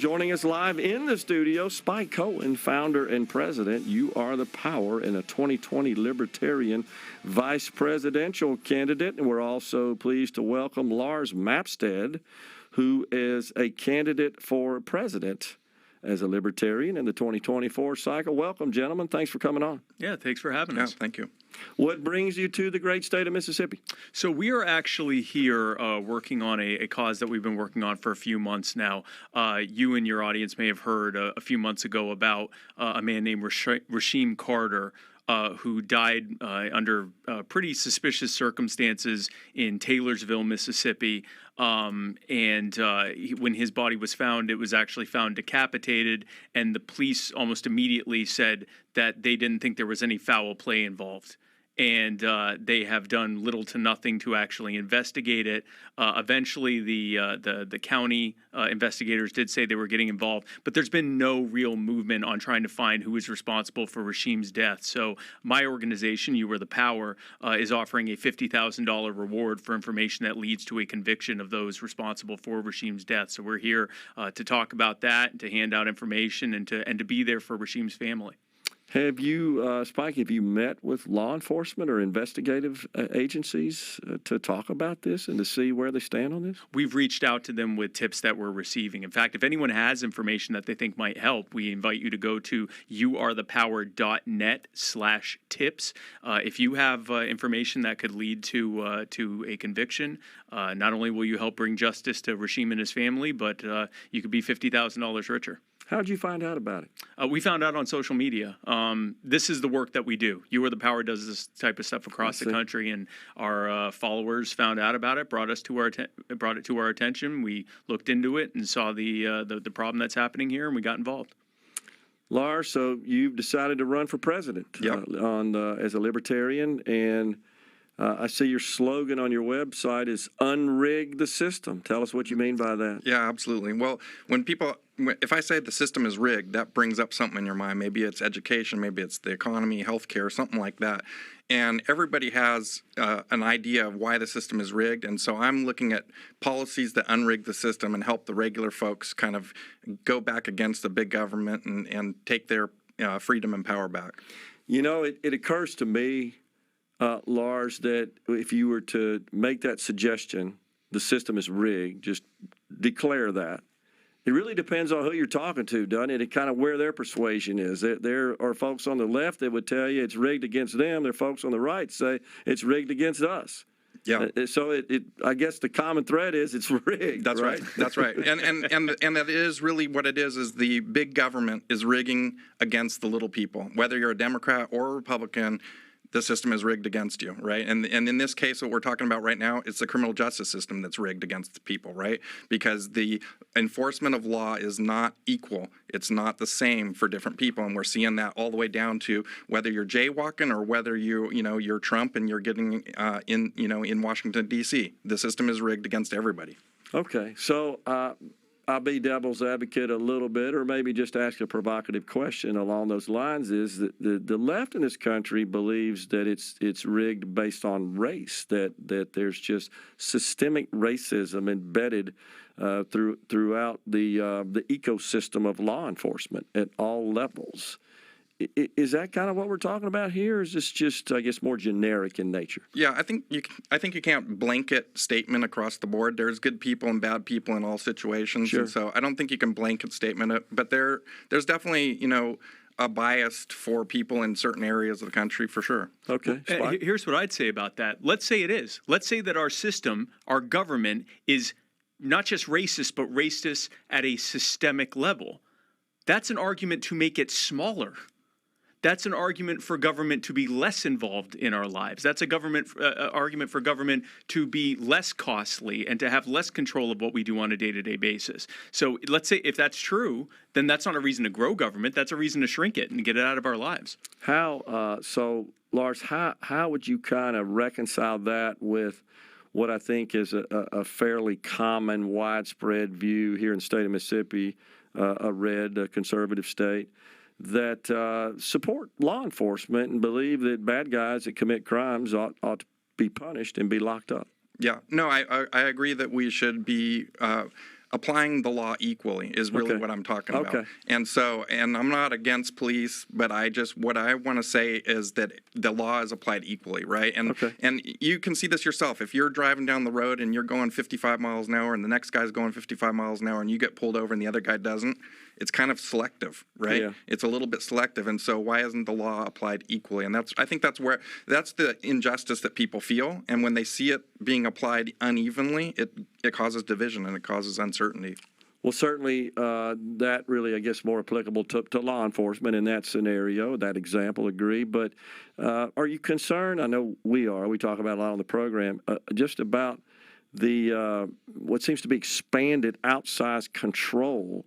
Joining us live in the studio, Spike Cohen, founder and president. You are the power in a 2020 Libertarian vice presidential candidate. And we're also pleased to welcome Lars Mapstead, who is a candidate for president as a Libertarian in the 2024 cycle. Welcome, gentlemen. Thanks for coming on. Yeah, thanks for having us. Thank you. What brings you to the great state of Mississippi? So we are actually here working on a cause that we've been working on for a few months now. You and your audience may have heard a few months ago about a man named Rasheem Carter, who died under pretty suspicious circumstances in Taylorsville, Mississippi. When his body was found, it was actually found decapitated, and the police almost immediately said that they didn't think there was any foul play involved. And they have done little to nothing to actually investigate it. Eventually, the county investigators did say they were getting involved, but there's been no real movement on trying to find who is responsible for Rasheem's death. So my organization, You Are the Power, is offering a $50,000 reward for information that leads to a conviction of those responsible for Rasheem's death. So we're here to talk about that, and to hand out information, and to be there for Rasheem's family. Have you, Spike, have you met with law enforcement or investigative agencies to talk about this and to see where they stand on this? We've reached out to them with tips that we're receiving. In fact, if anyone has information that they think might help, we invite you to go to youarethepower.net/tips. If you have information that could lead to a conviction, not only will you help bring justice to Rasheem and his family, but you could be $50,000 richer. How'd you find out about it? We found out on social media. This is the work that we do. You Are the Power does this type of stuff across the country, and our followers found out about it, brought it to our attention. We looked into it and saw the problem that's happening here, and we got involved. Lars, so you've decided to run for president. Yep. As a Libertarian, and I see your slogan on your website is "Unrig the system." Tell us what you mean by that. Yeah, absolutely. Well, if I say the system is rigged, that brings up something in your mind. Maybe it's education, maybe it's the economy, healthcare, something like that. And everybody has an idea of why the system is rigged. And so I'm looking at policies that unrig the system and help the regular folks kind of go back against the big government and take their freedom and power back. You know, it occurs to me, Lars, that if you were to make that suggestion, the system is rigged, just declare that. It really depends on who you're talking to, doesn't it? It kind of where their persuasion is. There are folks on the left that would tell you it's rigged against them. There are folks on the right say it's rigged against us. Yeah. So I guess the common thread is it's rigged. That's right. That's right. And that is really what it is the big government is rigging against the little people. Whether you're a Democrat or a Republican, the system is rigged against you, right? And in this case, what we're talking about right now, it's the criminal justice system that's rigged against the people, right? Because the enforcement of law is not equal. It's not the same for different people, and we're seeing that all the way down to whether you're jaywalking or whether you're Trump and you're getting in Washington D.C. The system is rigged against everybody. Okay, so I'll be devil's advocate a little bit, or maybe just ask a provocative question along those lines. Is that the left in this country believes that it's rigged based on race, that there's just systemic racism embedded throughout the ecosystem of law enforcement at all levels. Is that kind of what we're talking about here, or is this just, I guess, more generic in nature? Yeah, I think you can't blanket statement across the board. There's good people and bad people in all situations. Sure. And so I don't think you can blanket statement it. But there's definitely, a bias for people in certain areas of the country for sure. Okay. Here's what I'd say about that. Let's say it is. Let's say that our system, our government, is not just racist, but racist at a systemic level. That's an argument to make it smaller. That's an argument for government to be less involved in our lives. That's a argument for government to be less costly and to have less control of what we do on a day-to-day basis. So let's say if that's true, then that's not a reason to grow government. That's a reason to shrink it and get it out of our lives. So Lars, how would you kind of reconcile that with what I think is a fairly common, widespread view here in the state of Mississippi, a red conservative state, that support law enforcement and believe that bad guys that commit crimes ought to be punished and be locked up? Yeah, no, I agree that we should be applying the law equally is really what I'm talking about. And so, and I'm not against police, but what I want to say is that the law is applied equally, right? And you can see this yourself. If you're driving down the road and you're going 55 miles an hour and the next guy's going 55 miles an hour and you get pulled over and the other guy doesn't, it's kind of selective, right? Yeah. It's a little bit selective. And so why isn't the law applied equally? And I think that's the injustice that people feel. And when they see it being applied unevenly, it causes division and it causes uncertainty. Well, certainly that really, I guess, more applicable to law enforcement in that scenario, that example, agree. But are you concerned? I know we are. We talk about a lot on the program, just about the what seems to be expanded outsized control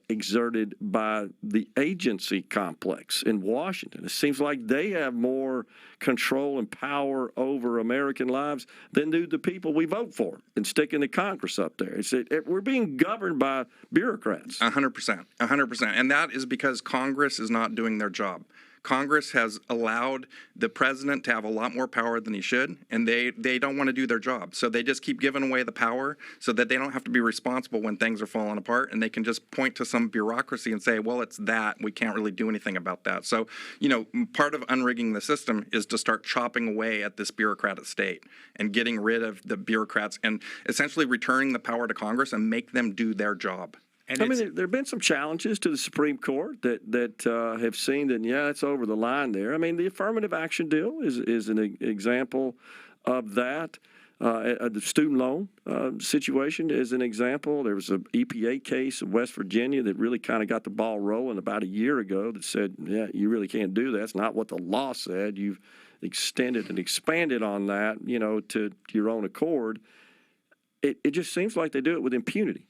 exerted by the agency complex in Washington. It seems like they have more control and power over American lives than do the people we vote for and stick in the Congress up there. We're being governed by bureaucrats. 100%. 100%. And that is because Congress is not doing their job. Congress has allowed the president to have a lot more power than he should, and they don't want to do their job. So they just keep giving away the power so that they don't have to be responsible when things are falling apart, and they can just point to some bureaucracy and say, well, it's that. We can't really do anything about that. So, part of unrigging the system is to start chopping away at this bureaucratic state and getting rid of the bureaucrats and essentially returning the power to Congress and make them do their job. And there have been some challenges to the Supreme Court that have seen that, it's over the line there. I mean, the affirmative action deal is an example of that. The student loan situation is an example. There was an EPA case in West Virginia that really kind of got the ball rolling about a year ago that said, you really can't do that. It's not what the law said. You've extended and expanded on that, to your own accord. It just seems like they do it with impunity.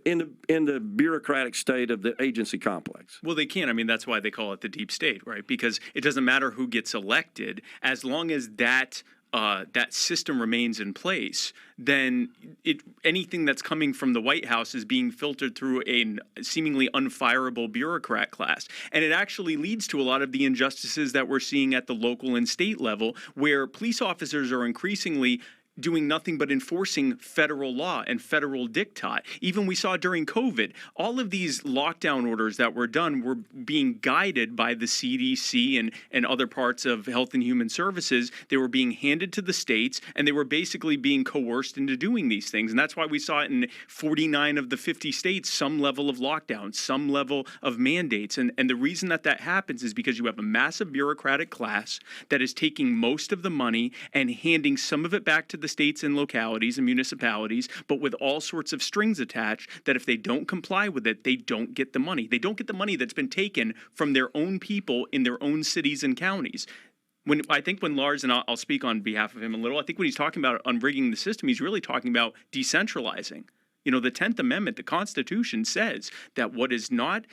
In the bureaucratic state of the agency complex. Well, they can. I mean, that's why they call it the deep state, right? Because it doesn't matter who gets elected, as long as that system remains in place, then anything that's coming from the White House is being filtered through a seemingly unfireable bureaucrat class. And it actually leads to a lot of the injustices that we're seeing at the local and state level, where police officers are increasingly doing nothing but enforcing federal law and federal diktat. Even we saw during COVID, all of these lockdown orders that were done were being guided by the CDC and other parts of Health and Human Services. They were being handed to the states, and they were basically being coerced into doing these things. And that's why we saw it in 49 of the 50 states, some level of lockdown, some level of mandates. And the reason that happens is because you have a massive bureaucratic class that is taking most of the money and handing some of it back to the states and localities and municipalities, but with all sorts of strings attached that if they don't comply with it, they don't get the money. They don't get the money that's been taken from their own people in their own cities and counties. I think when Lars, and I'll speak on behalf of him a little, I think when he's talking about unrigging the system, he's really talking about decentralizing. The 10th Amendment, the Constitution says that what is not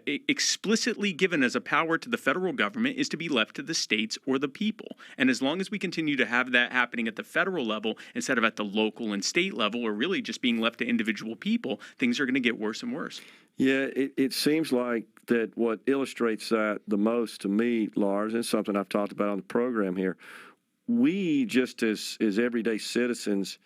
explicitly given as a power to the federal government is to be left to the states or the people. And as long as we continue to have that happening at the federal level instead of at the local and state level, or really just being left to individual people, things are going to get worse and worse. Yeah, it seems like that what illustrates that the most to me, Lars, and something I've talked about on the program here, we just as everyday citizens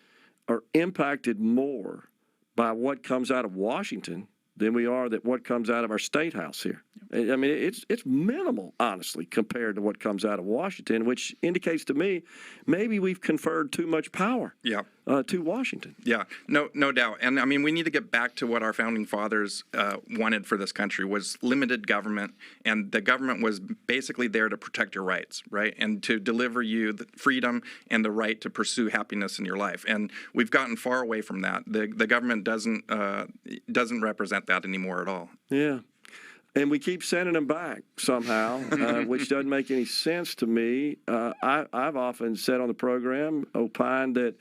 are impacted more by what comes out of Washington than we are that what comes out of our state house here. I mean, it's minimal, honestly, compared to what comes out of Washington, which indicates to me maybe we've conferred too much power to Washington. Yeah, no doubt. And I mean, we need to get back to what our founding fathers wanted for this country was limited government, and the government was basically there to protect your rights, right, and to deliver you the freedom and the right to pursue happiness in your life. And we've gotten far away from that. The government doesn't represent that anymore at all. Yeah. And we keep sending them back somehow, which doesn't make any sense to me. I've often said on the program, opined that,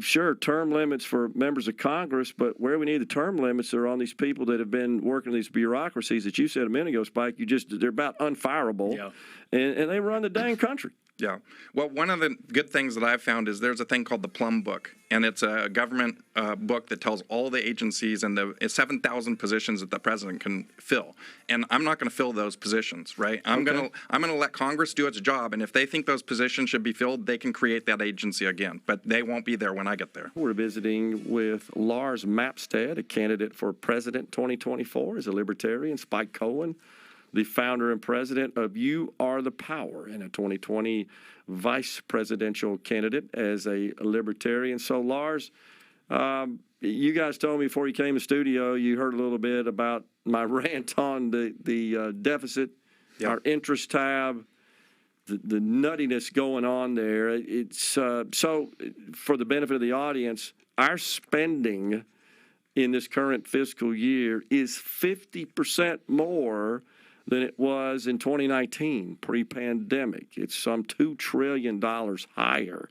sure, term limits for members of Congress, but where we need the term limits are on these people that have been working in these bureaucracies that you said a minute ago, Spike. They're about unfireable, and they run the dang country. Yeah. Well, one of the good things that I've found is there's a thing called the Plum Book, and it's a government book that tells all the agencies and the 7,000 positions that the president can fill. And I'm not going to fill those positions, right? I'm going to let Congress do its job, and if they think those positions should be filled, they can create that agency again. But they won't be there when I get there. We're visiting with Lars Mapstead, a candidate for president 2024 as a Libertarian. Spike Cohen, the founder and president of You Are the Power, and a 2020 vice presidential candidate as a Libertarian. So, Lars, you guys told me before you came to studio, you heard a little bit about my rant on the deficit, our interest tab, the nuttiness going on there. It's so for the benefit of the audience, our spending in this current fiscal year is 50% more than it was in 2019, pre-pandemic. It's some $2 trillion higher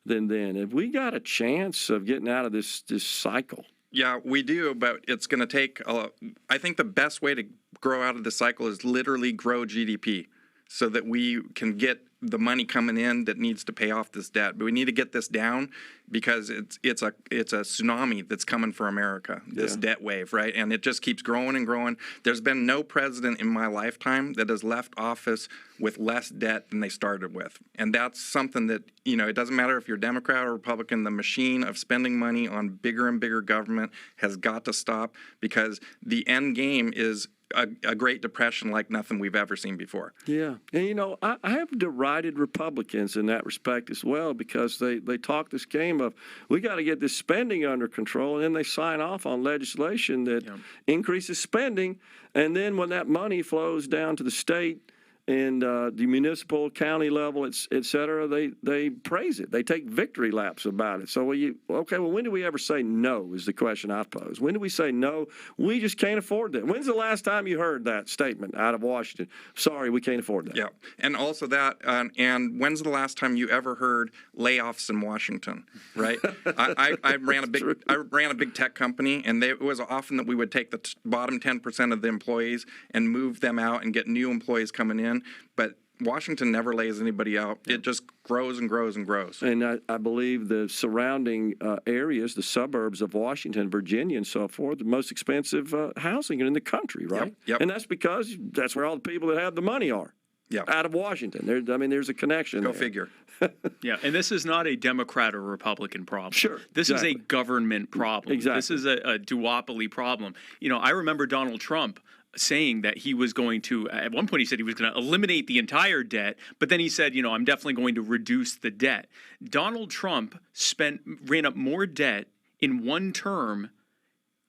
than then. Have we got a chance of getting out of this cycle? Yeah, we do, but it's going to take, I think the best way to grow out of this cycle is literally grow GDP so that we can get the money coming in that needs to pay off this debt. But we need to get this down because it's a tsunami that's coming for America, this debt wave, right? And it just keeps growing and growing. There's been no president in my lifetime that has left office with less debt than they started with. And that's something that, it doesn't matter if you're Democrat or Republican, the machine of spending money on bigger and bigger government has got to stop because the end game is a Great Depression like nothing we've ever seen before. Yeah. And, I have derided Republicans in that respect as well because they talk this game of we got to get this spending under control, and then they sign off on legislation that increases spending, and then when that money flows down to the state and the municipal, county level, et cetera, they praise it. They take victory laps about it. So, when do we ever say no is the question I pose. When do we say no? We just can't afford that. When's the last time you heard that statement out of Washington? Sorry, we can't afford that. Yeah, and also that, and when's the last time you ever heard layoffs in Washington, right? I ran a big tech company, and it was often that we would take the bottom 10% of the employees and move them out and get new employees coming in. But Washington never lays anybody out. It just grows and grows and grows. And I believe the surrounding areas, the suburbs of Washington, Virginia, and so forth, the most expensive housing in the country, right? Yep. And that's because that's where all the people that have the money are. Yep. Out of Washington. There's a connection. Go figure. Yeah, and this is not a Democrat or Republican problem. Sure. This is a government problem. Exactly. This is a duopoly problem. I remember Donald Trump saying that he was going to, at one point he said he was going to eliminate the entire debt, but then he said, I'm definitely going to reduce the debt. Donald Trump ran up more debt in one term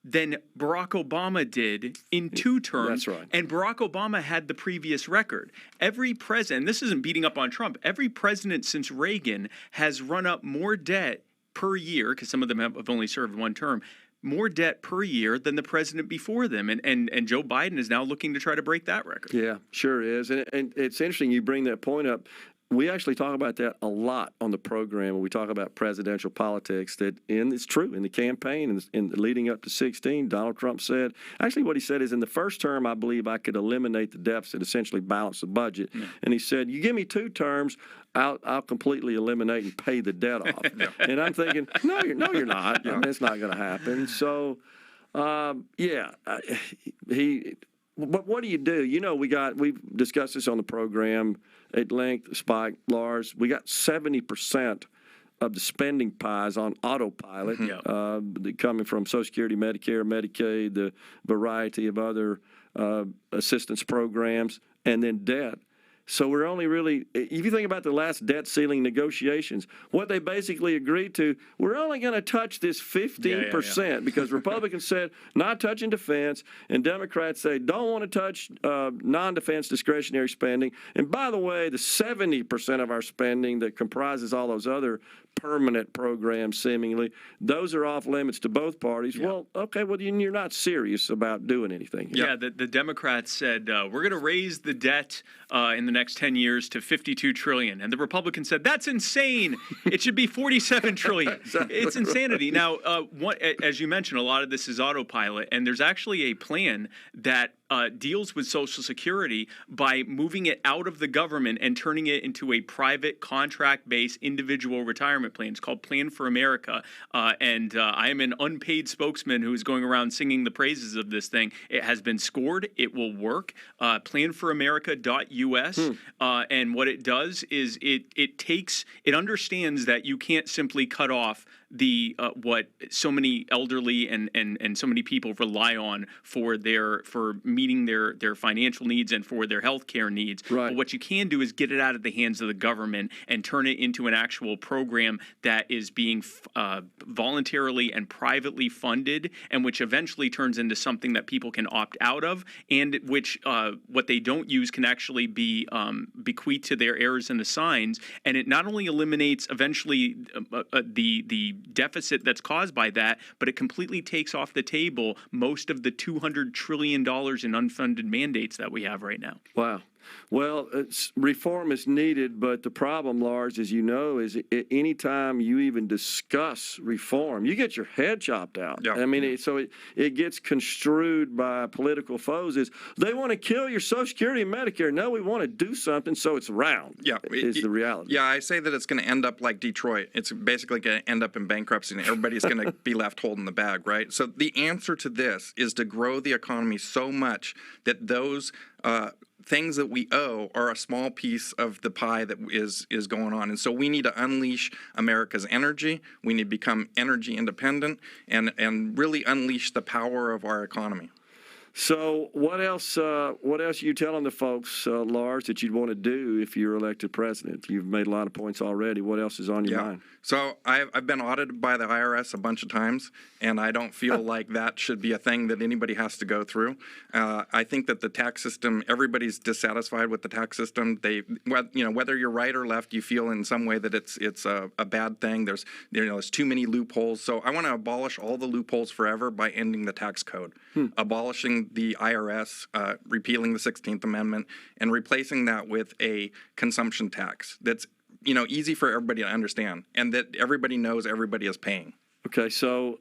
than Barack Obama did in 2 terms. That's right. And Barack Obama had the previous record. Every president, this isn't beating up on Trump, every president since Reagan has run up more debt per year, because some of them have only served 1 term, more debt per year than the president before them. And Joe Biden is now looking to try to break that record. Yeah, sure is. And it's interesting you bring that point up. We actually talk about that a lot on the program when we talk about presidential politics. And it's true, in the campaign and leading up to 2016, Donald Trump said, actually what he said is, in the first term, I believe I could eliminate the deficit, essentially balance the budget. Yeah. And he said, you give me 2 terms, I'll completely eliminate and pay the debt off. And I'm thinking, no, you're not. Yeah. That's not going to happen. So, but what do you do? We've discussed this on the program at length, Spike, Lars. We got 70% of the spending pies on autopilot, coming from Social Security, Medicare, Medicaid, the variety of other assistance programs, and then debt. So we're only really, if you think about the last debt ceiling negotiations, what they basically agreed to, we're only going to touch this 15% because Republicans said not touching defense, and Democrats say don't want to touch non-defense discretionary spending. And by the way, the 70% of our spending that comprises all those other permanent programs, seemingly, those are off limits to both parties. Yeah. Well, okay, then you're not serious about doing anything. Yeah, the Democrats said, we're going to raise the debt in the next 10 years to $52 trillion. And the Republicans said, that's insane. It should be $47 trillion. Exactly. It's insanity. Now, as you mentioned, a lot of this is autopilot, and there's actually a plan that deals with Social Security by moving it out of the government and turning it into a private contract-based individual retirement plan. It's called Plan for America, and I am an unpaid spokesman who is going around singing the praises of this thing. It has been scored. It will work. Planforamerica.us, and what it does is it understands that you can't simply cut off the what so many elderly and so many people rely on for meeting their financial needs and for their health care needs. Right. But what you can do is get it out of the hands of the government and turn it into an actual program that is being voluntarily and privately funded, and which eventually turns into something that people can opt out of, and which what they don't use can actually be bequeathed to their heirs and assigns. And it not only eliminates eventually the deficit that's caused by that, but it completely takes off the table most of the $200 trillion in unfunded mandates that we have right now. Wow. Well, reform is needed, but the problem, Lars, as you know, is anytime you even discuss reform, you get your head chopped out. Yeah. I mean, it gets construed by political foes as they want to kill your Social Security and Medicare. No, we want to do something so it's round. Yeah, is the reality. Yeah, I say that it's going to end up like Detroit. It's basically going to end up in bankruptcy, and everybody's going to be left holding the bag, right? So the answer to this is to grow the economy so much that those things that we owe are a small piece of the pie that is going on. And so we need to unleash America's energy. We need to become energy independent and really unleash the power of our economy. So what else are you telling the folks, Lars, that you'd want to do if you're elected president? You've made a lot of points already. What else is on your mind? So I've been audited by the IRS a bunch of times, and I don't feel like that should be a thing that anybody has to go through. I think that the tax system, everybody's dissatisfied with the tax system. Whether you're right or left, you feel in some way that it's a bad thing. There's too many loopholes. So I want to abolish all the loopholes forever by ending the tax code, abolishing the IRS, repealing the 16th Amendment, and replacing that with a consumption tax that's easy for everybody to understand, and that everybody knows everybody is paying. Okay, so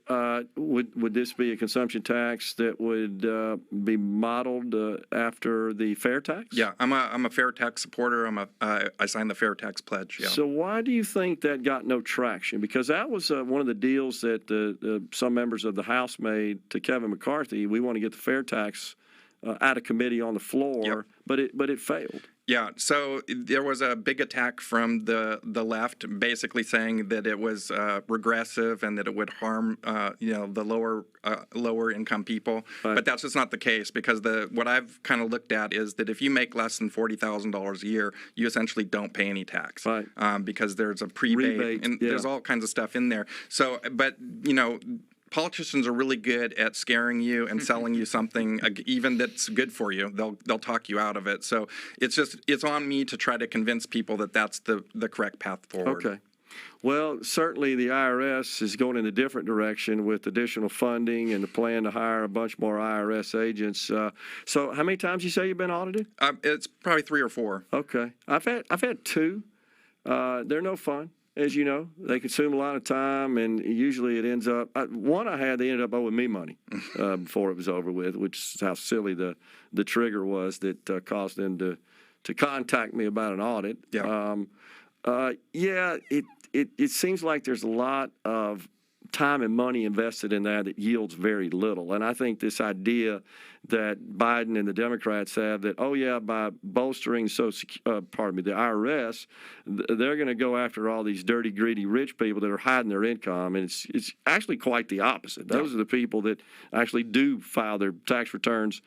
would this be a consumption tax that would be modeled after the fair tax? Yeah, I'm a fair tax supporter. I signed the fair tax pledge. Yeah. So why do you think that got no traction? Because that was one of the deals that some members of the House made to Kevin McCarthy. We want to get the fair tax out of committee on the floor, but it failed. Yeah, so there was a big attack from the left, basically saying that it was regressive and that it would harm the lower income people. Right. But that's just not the case, because what I've kind of looked at is that if you make less than $40,000 a year, you essentially don't pay any tax, right? Because there's a rebate and there's all kinds of stuff in there. So, but politicians are really good at scaring you and selling you something even that's good for you. They'll talk you out of it. So it's on me to try to convince people that that's the correct path forward. Okay. Well, certainly the IRS is going in a different direction with additional funding and the plan to hire a bunch more IRS agents. So how many times you say you've been audited? It's probably 3 or 4. Okay. I've had 2. They're no fun. As you know, they consume a lot of time, and usually it ends up. One I had, they ended up owing me money before it was over with, which is how silly the trigger was that caused them to contact me about an audit. Yeah. It seems like there's a lot of time and money invested in that yields very little. And I think this idea that Biden and the Democrats have that, by bolstering the IRS, they're going to go after all these dirty, greedy, rich people that are hiding their income. And it's actually quite the opposite. Those are the people that actually do file their tax returns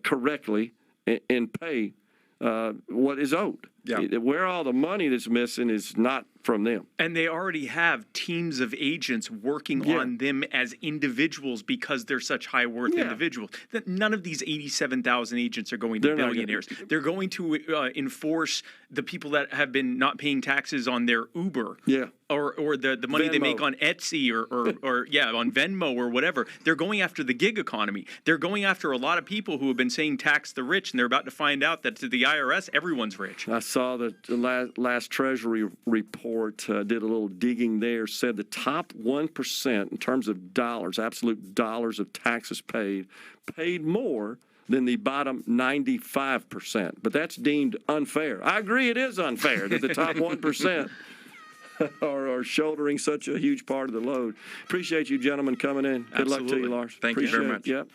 correctly and pay what is owed. Yeah. Where all the money that's missing is not from them. And they already have teams of agents working on them as individuals because they're such high worth individuals. That none of these 87,000 agents are going to billionaires. They're going to enforce the people that have been not paying taxes on their Uber. Yeah. Or the money Venmo. they make on Etsy or on Venmo or whatever. They're going after the gig economy. They're going after a lot of people who have been saying tax the rich, and they're about to find out that to the IRS, everyone's rich. I saw the last Treasury report, did a little digging there, said the top 1% in terms of dollars, absolute dollars of taxes paid more than the bottom 95%. But that's deemed unfair. I agree it is unfair that the top 1% are shouldering such a huge part of the load. Appreciate you gentlemen coming in. Good luck to you, Absolutely. Lars. Thank you very Appreciate it. much. Yep.